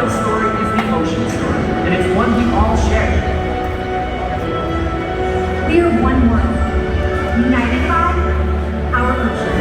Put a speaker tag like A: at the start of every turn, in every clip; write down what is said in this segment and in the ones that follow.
A: whale's story is the ocean story, and it's one we all share.
B: We are one world, united by our ocean.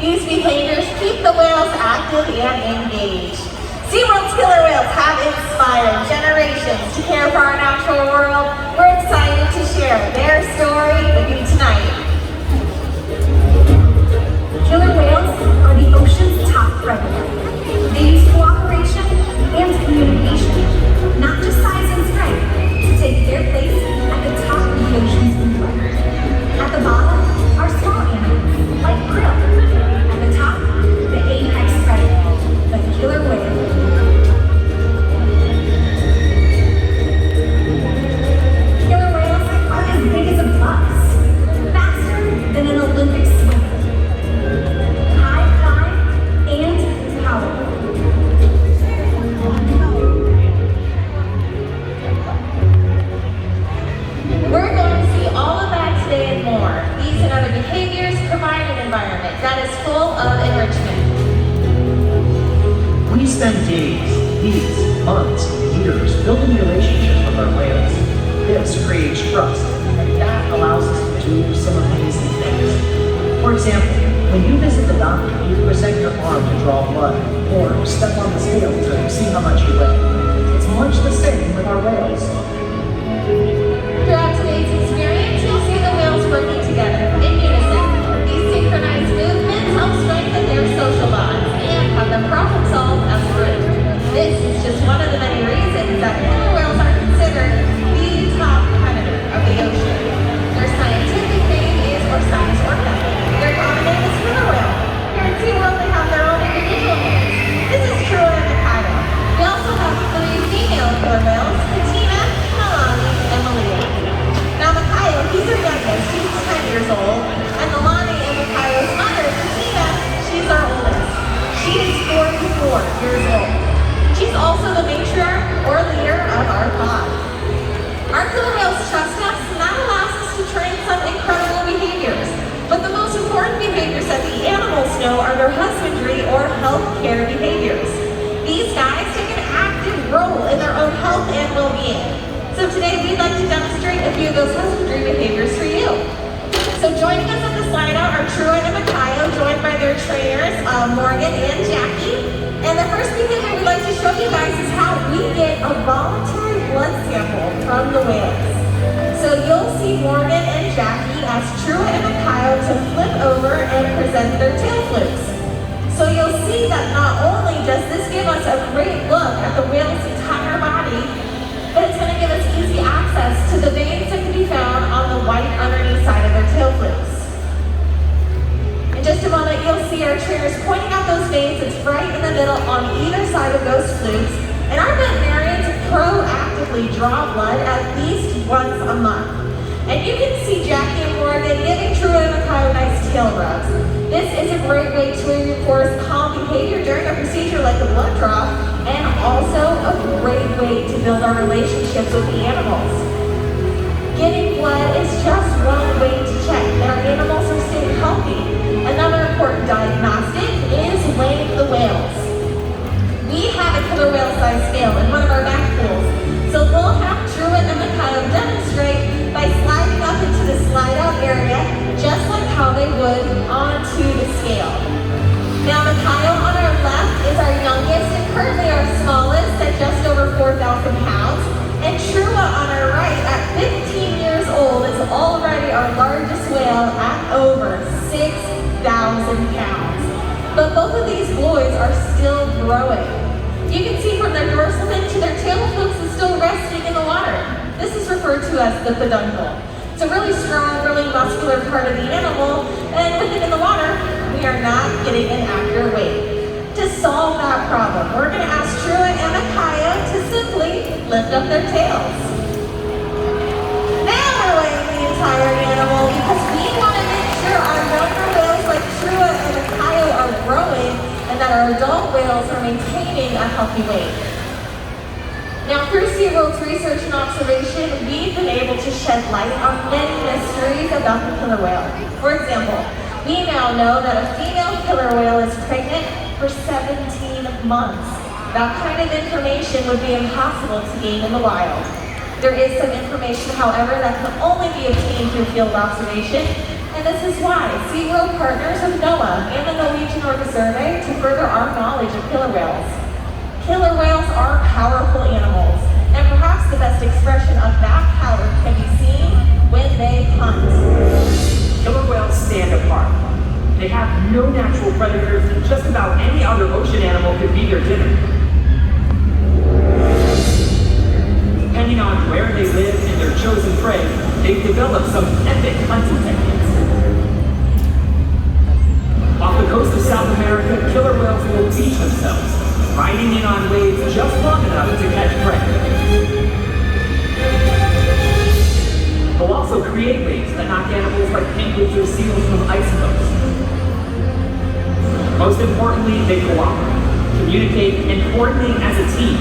C: These behaviors keep the whales active and engaged. SeaWorld's killer whales have inspired generations to care for our natural world. We're excited to share their story with you tonight.
B: Killer whales are the ocean's top predator. They use cooperation and communication, not just size and strength, to take their place at the top of the ocean's food. At the bottom are small animals like krill. At the top, the apex predator, the killer whale. Killer whales are as big as a bus, faster than an Olympic swimmer, high flying and powerful.
C: We're going to see all of that today and more. These and other behaviors provide an environment that is full of enrichment.
A: We spend days, weeks, months, years building relationships with our whales. This creates trust, and that allows us to
D: do some amazing things. For example, when you visit the doctor, you present your arm to draw blood, or step on the scale to see how much you weigh. It's much the same with our whales.
C: Throughout today's experience, you'll see the whales working together in unison. These synchronized movements help strengthen their social bonds and have them problem solve as a group. This is just one of the many reasons that killer whales are considered the top predator of the ocean. Their scientific name is Orcyanus orca. Their common name is killer whale. Here in SeaWorld, they have their own individual names. This is Trua and Mikhailo. We also have 3 female killer whales, Katina, Kalani, and Malia. Now Mikhailo, he's our youngest, he's 10 years old, and Kalani and Mikhailo's mother, Katina, she's our oldest. She is 44 years old. She's also the matriarch or leader of our pod. Our killer whales trust us, and that allows us to train some incredible behaviors. But the most important behaviors that the animals know are their husbandry or healthcare behaviors. These guys take an active role in their own health and well-being. So today we'd like to demonstrate a few of those husbandry behaviors for you. So joining us on the slide out are Trua and Mikhailo, joined by their trainers, Morgan and Jackie. And the first behavior we'd like to show you guys is how we get a voluntary blood sample from the whales. So you'll see Morgan and Jackie ask Trua and Mikhailo to flip over and present their tail flips. So you'll see that not only does this give us a great look at the whale's entire body, but it's going to give us easy access to the veins that can be found on the white underneath side of their tail flips. In just a moment, you'll see our trainers pointing out those veins. It's right in the middle on either side of those flukes. And our veterinarians proactively draw blood at least once a month. And you can see Jackie and Morgan giving Trua and Mikhailo nice tail rubs. This is a great way to reinforce calm behavior during a procedure like a blood draw, and also a great way to build our relationships with the animals. Getting blood is just one way to check that our animals are staying healthy. Another important diagnostic is weighing the whales. We have a killer whale size scale in one of our back pools, so we'll have Trua and Mikhailo demonstrate by sliding up into the slide out area, just like how they would onto the scale. Now Mikhailo on our left is our youngest and currently our smallest at just over 4,000 pounds. And Trua on our right at 15 years old is already our largest whale at over 6,000 pounds. But both of these boys are still growing. You can see from their dorsal fin to their tail flips is still resting in the water. This is referred to as the peduncle. It's a really strong, really muscular part of the animal, and with it in the water, we are not getting an accurate weight. To solve that problem, we're going to ask Trua and Mikhailo to simply lift up their tails. Now we're weighing the entire animal because we want to make sure our younger whales like Trua and Mikhailo are growing and that our adult whales are maintaining a healthy weight. Now through SeaWorld's research and observation, we've been able to shed light on many mysteries about the killer whale. For example, we now know that a female killer whale is pregnant for 17 months. That kind of information would be impossible to gain in the wild. There is some information, however, that can only be obtained through field observation, and this is why SeaWorld partners with NOAA and the Norwegian Orca Survey to further our knowledge of killer whales. Killer whales are powerful animals, and perhaps the best expression of that power can be seen when they hunt.
A: Killer whales stand apart. They have no natural predators, and just about any other ocean animal could be their dinner. Depending on where they live and their chosen prey, they've developed some epic hunting techniques. Off the coast of South America, killer whales will teach themselves, riding in on waves just long enough to catch prey. They'll also create waves that knock animals like penguins or seals from icebergs. Most importantly, they cooperate, communicate, and coordinate as a team.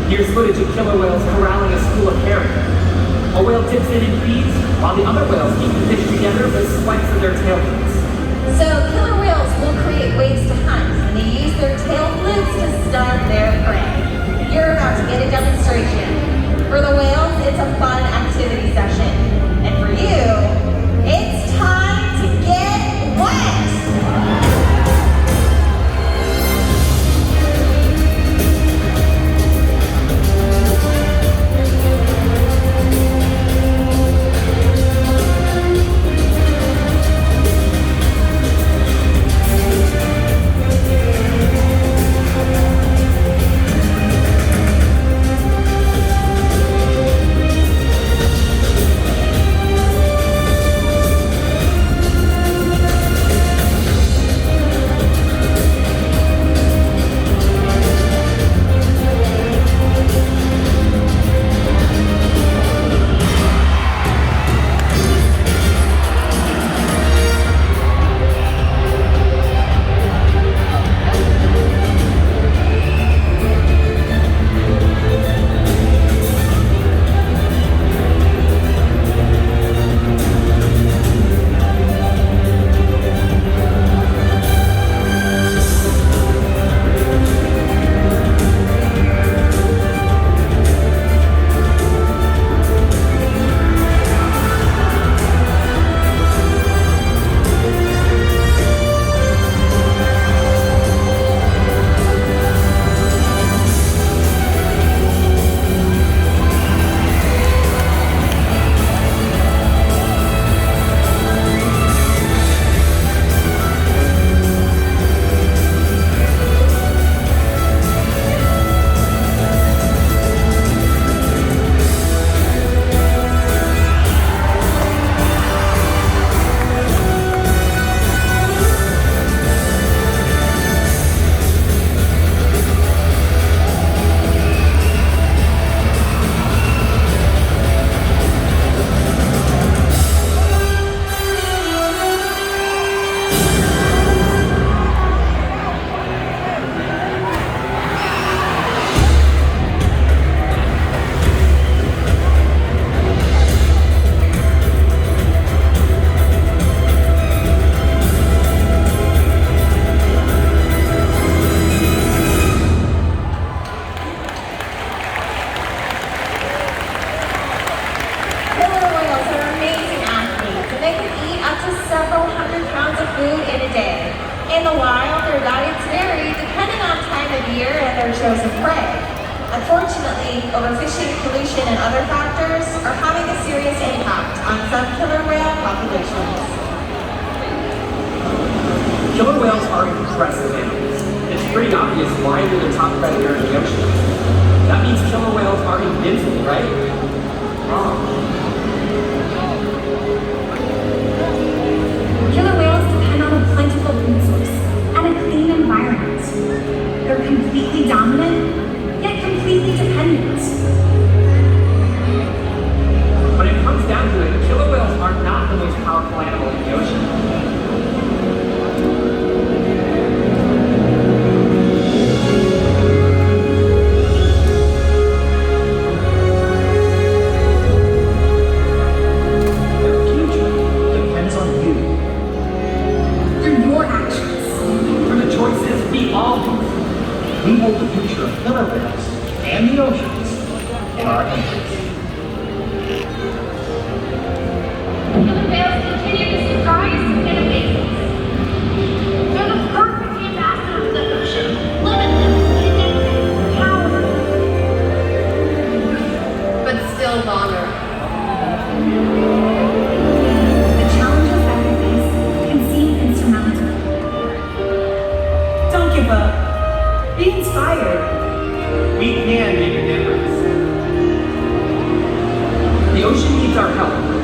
A: Here's footage of killer whales corralling a school of herring. A whale dips in and feeds, while the other whales keep the fish together with swipes of their tail fins.
C: So killer whales will create ways to hunt, and they use their tail flips to stun their prey. You're about to get a demonstration. For the whales, it's a fun activity session. And for you, several hundred pounds of food in a day. In the wild, their diets vary depending on time of year and their chosen prey. Unfortunately, overfishing, pollution, and other factors are having a serious impact on some killer whale populations.
A: Killer whales are impressive animals. It's pretty obvious why they're the top predator in the ocean. That means killer whales are invincible, right? Wrong.
B: Killer whales depend on a plentiful food source and a clean environment. They're completely dominant, yet completely dependent.
A: When it comes down to it, killer whales are not the most powerful animal in the ocean.
D: Their future depends on you.
B: Through your actions.
A: Through the choices we all make.
D: We hold the future of killer whales and the oceans in our hands.
E: Killer whales continue to surprise and amaze us. They're the perfect ambassadors of the ocean, limitless, connected, powerful, but still vulnerable.
B: The challenges that they face can seem insurmountable.
F: Don't give up. Be inspired.
A: We can make a difference. The ocean needs our help.